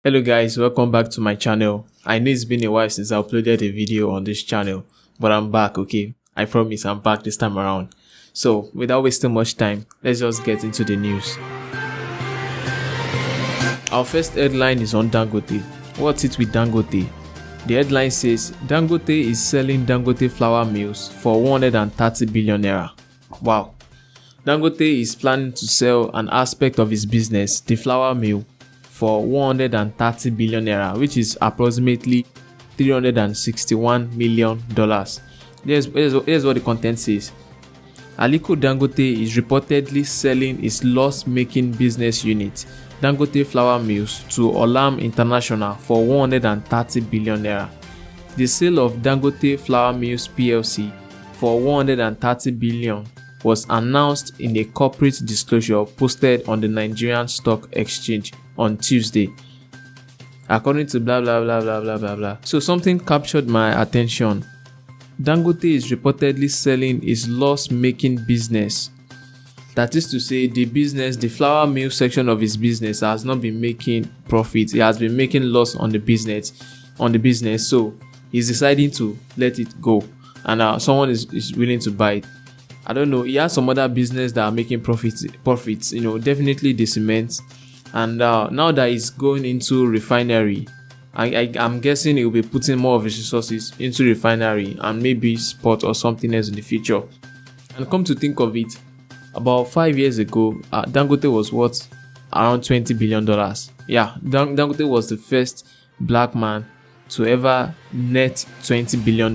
Hello guys, welcome back to my channel. I know it's been a while since I uploaded a video on this channel, but I'm back, okay? I promise I'm back this time around. So, without wasting much time, let's just get into the news. Our first headline is on Dangote. What's it with Dangote? The headline says, Dangote is selling Dangote flour mills for 130 billion naira. Wow. Dangote is planning to sell an aspect of his business, the flour mill, for 130 billion naira, which is approximately $361 million. Here's what the content says. Aliko Dangote is reportedly selling his loss-making business unit, Dangote Flour Mills, to Olam International for 130 billion naira. The sale of Dangote Flour Mills PLC for 130 billion was announced in a corporate disclosure posted on the Nigerian Stock Exchange on Tuesday, according to blah blah blah blah blah blah blah. So something captured my attention. Dangote is reportedly selling his loss-making business. That is to say, the flour mill section of his business has not been making profit. He has been making loss on the business. So he's deciding to let it go, and someone is willing to buy it. I don't know. He has some other business that are making profits. Definitely the cement. And now that he's going into refinery, I'm guessing he'll be putting more of his resources into refinery and maybe sport or something else in the future. And come to think of it, about 5 years ago, Dangote was worth around $20 billion. Yeah, Dangote was the first black man to ever net $20 billion.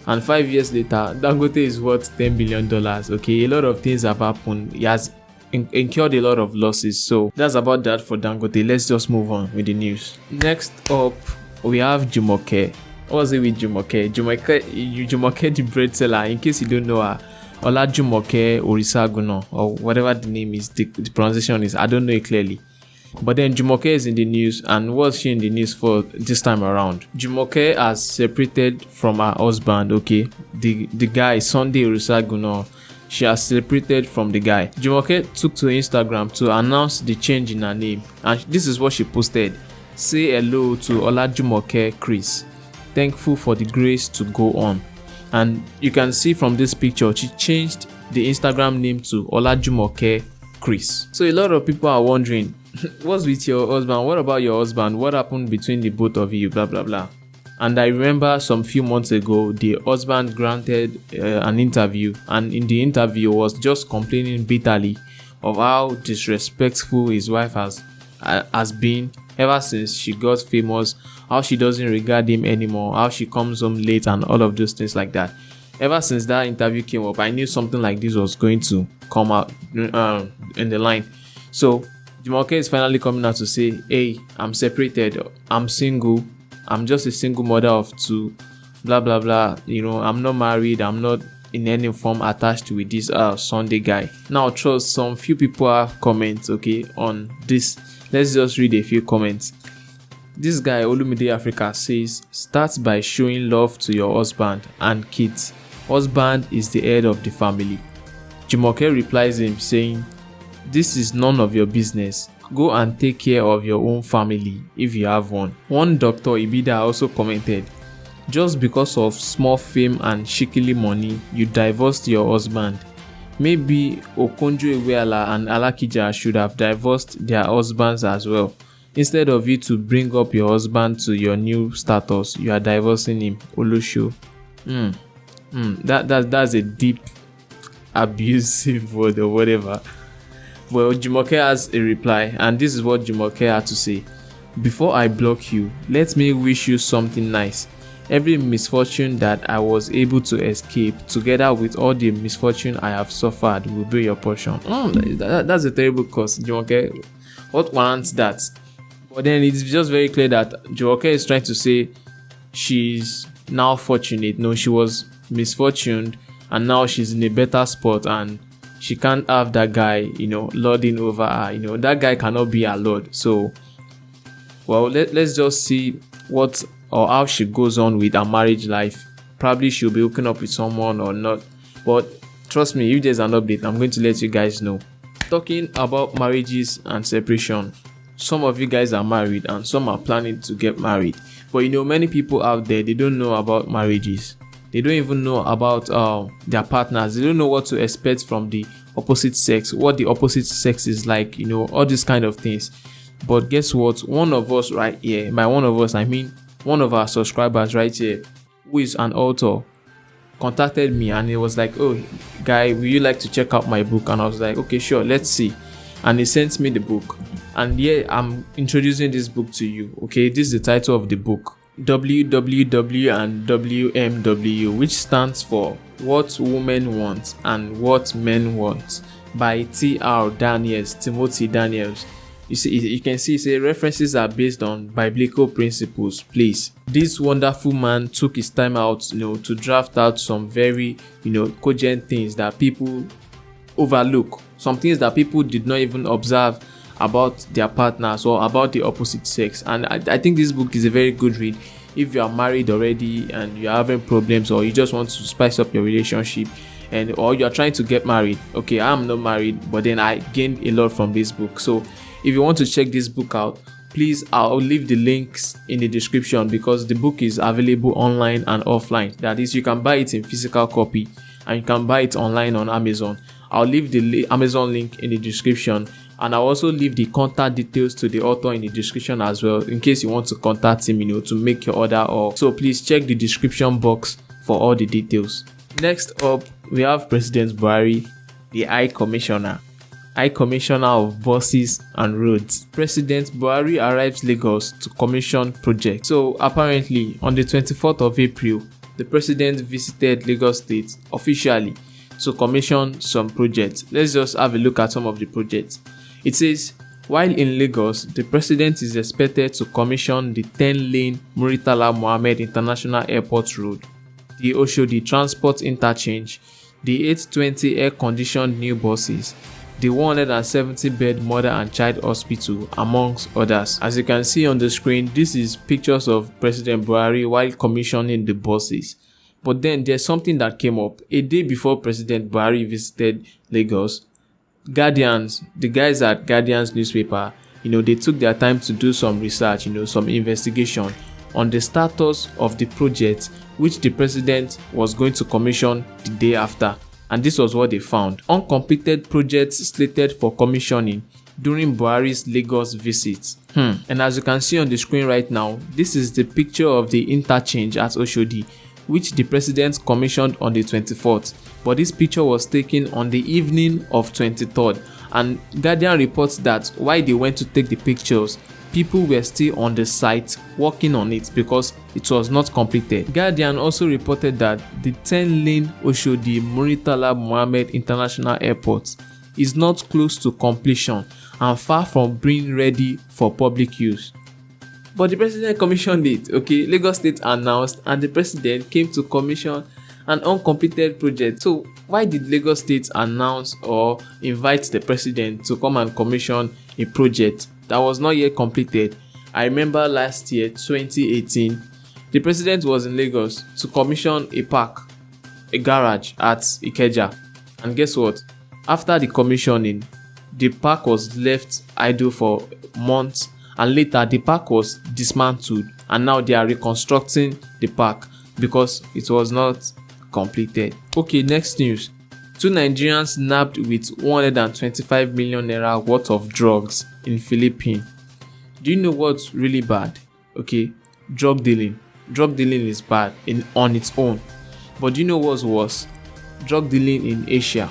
And 5 years later, Dangote is worth $10 billion. Okay, a lot of things have happened. He has incurred a lot of losses. So that's about that for Dangote. Let's just move on with the news. Next up, we have Jumoke. What's it with Jumoke? Jumoke the bread seller. In case you don't know her, Jumoke Orisaguna, or whatever the name is, the pronunciation is, I don't know it clearly. But then Jumoke is in the news, and what's she in the news for this time around? Jumoke has separated from her husband, okay? The guy, Sunday Orisaguna. She has separated from the guy. Jumoke took to Instagram to announce the change in her name, and this is what she posted. Say hello to Jumoke Chris. Thankful for the grace to go on. And you can see from this picture, she changed the Instagram name to Jumoke Chris. So a lot of people are wondering, what's with your husband? What about your husband? What happened between the both of you? Blah blah blah. And I remember some few months ago, the husband granted an interview, and in the interview was just complaining bitterly of how disrespectful his wife has been ever since she got famous, how she doesn't regard him anymore, how she comes home late, and all of those things like that. Ever since that interview came up, I knew something like this was going to come out in the line. So Jumoke is finally coming out to say, hey, I'm separated, I'm single, I'm just a single mother of two, blah blah blah. I'm not married, I'm not in any form attached with this Sunday guy. Now trust some few people have comments, okay, on this. Let's just read a few comments. This guy Olumide Africa says, start by showing love to your husband and kids. Husband is the head of the family. Jumoke replies him saying, this is none of your business. Go and take care of your own family if you have one. One Dr. Ibida also commented, just because of small fame and shikili money, you divorced your husband. Maybe Okonjo Iweala and Alakija should have divorced their husbands as well. Instead of you to bring up your husband to your new status, you are divorcing him. Olusho. That's a deep, abusive word or whatever. Well, Jumoke has a reply, and this is what Jumoke had to say. Before I block you, let me wish you something nice. Every misfortune that I was able to escape, together with all the misfortune I have suffered, will be your portion. That's a terrible curse, Jumoke. What warrants that? But then it's just very clear that Jumoke is trying to say she's now fortunate. No, she was misfortuned, and now she's in a better spot, and she can't have that guy, lording over her. That guy cannot be her lord. So, well, let's just see what or how she goes on with her marriage life. Probably she'll be hooking up with someone or not. But trust me, if there's an update, I'm going to let you guys know. Talking about marriages and separation, some of you guys are married and some are planning to get married. But many people out there, they don't know about marriages. They don't even know about their partners. They don't know what to expect from the opposite sex, what the opposite sex is like, all these kind of things. But guess what? One of us right here, by one of us, I mean one of our subscribers right here, who is an author, contacted me and he was like, "Oh, guy, will you like to check out my book?" And I was like, "Okay, sure, let's see." And he sent me the book. And I'm introducing this book to you. Okay, this is the title of the book: WWW and WMW, which stands for What Women Want and What Men Want, by Timothy Daniels. You can see references are based on biblical principles. Please, this wonderful man took his time out, to draft out some very, cogent things that people overlook, some things that people did not even observe about their partners or about the opposite sex. And I think this book is a very good read if you are married already and you're having problems, or you just want to spice up your relationship, or you're trying to get married. Okay, I'm not married, but then I gained a lot from this book. So if you want to check this book out, please, I'll leave the links in the description, because the book is available online and offline. That is, you can buy it in physical copy and you can buy it online on Amazon. I'll leave the Amazon link in the description, and I'll also leave the contact details to the author in the description as well, in case you want to contact him, to make your order. Or so please check the description box for all the details. Next up, we have President Buhari, the High Commissioner of Buses and Roads. President Buhari arrives Lagos to commission projects. So apparently, on the 24th of April, the president visited Lagos State officially to commission some projects. Let's just have a look at some of the projects. It says, while in Lagos, the president is expected to commission the 10-lane Muritala Muhammed International Airport Road, the Oshodi Transport Interchange, the 820 air-conditioned new buses, the 170-bed mother and child hospital, amongst others. As you can see on the screen, this is pictures of President Buhari while commissioning the buses. But then there's something that came up. A day before President Buhari visited Lagos, the guys at Guardian's newspaper, they took their time to do some research, some investigation on the status of the project which the president was going to commission the day after. And this was what they found: uncompleted projects slated for commissioning during Buhari's Lagos visit. And as you can see on the screen right now, this is the picture of the interchange at Oshodi, which the president commissioned on the 24th. But this picture was taken on the evening of 23rd. And Guardian reports that while they went to take the pictures, people were still on the site working on it because it was not completed. Guardian also reported that the 10-lane Oshodi Muritala Muhammed International Airport is not close to completion and far from being ready for public use. But the president commissioned it. Okay, Lagos State announced and the president came to commission an uncompleted project. So why did Lagos State announce or invite the president to come and commission a project that was not yet completed? I remember last year, 2018, the president was in Lagos to commission a garage at Ikeja. And guess what? After the commissioning, the park was left idle for months, and later the park was dismantled, and now they are reconstructing the park because it was not completed. Okay, next news. 2 Nigerians nabbed with 125 million naira worth of drugs in Philippines. Do you know what's really bad? Okay, drug dealing. Drug dealing is bad on its own. But do you know what's worse? Drug dealing in Asia.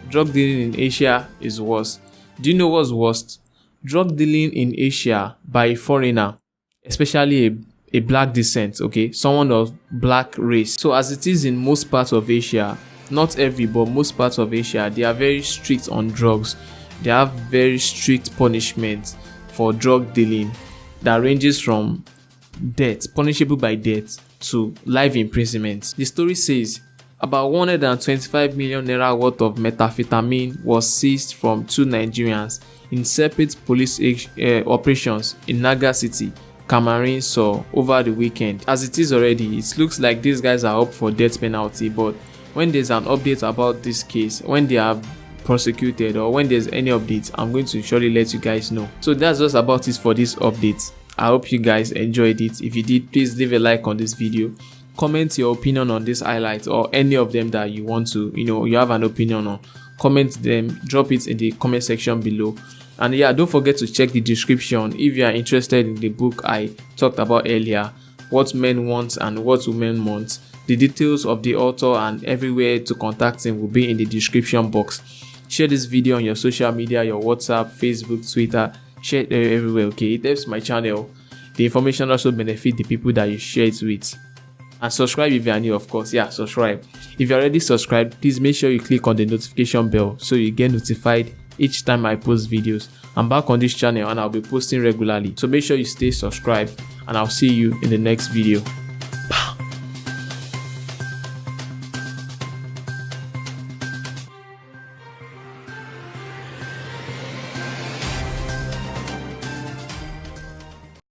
Drug dealing in Asia is worse. Do you know what's worst? Drug dealing in Asia by a foreigner, especially a black descent, okay, someone of black race. So as it is in most parts of Asia, not every, but most parts of Asia, they are very strict on drugs. They have very strict punishment for drug dealing that ranges from death, punishable by death, to life imprisonment. The story says about 125 million naira worth of methamphetamine was seized from 2 Nigerians in separate police operations in Naga City, Cameroon, over the weekend. As it is already, it looks like these guys are up for death penalty, but when there's an update about this case, when they are prosecuted or when there's any updates, I'm going to surely let you guys know. So that's just about it for this update. I hope you guys enjoyed it. If you did, please leave a like on this video. Comment your opinion on this highlight or any of them that you want to, you have an opinion on. Comment them, drop it in the comment section below. And yeah, don't forget to check the description if you are interested in the book I talked about earlier, What Men Want and What Women Want. The details of the author and everywhere to contact him will be in the description box. Share this video on your social media, your WhatsApp, Facebook, Twitter. Share it everywhere, okay? It helps my channel. The information also benefits the people that you share it with. And subscribe if you are new, of course. Yeah, subscribe. If you're already subscribed, please make sure you click on the notification bell so you get notified each time I post videos. I'm back on this channel and I'll be posting regularly. So make sure you stay subscribed and I'll see you in the next video.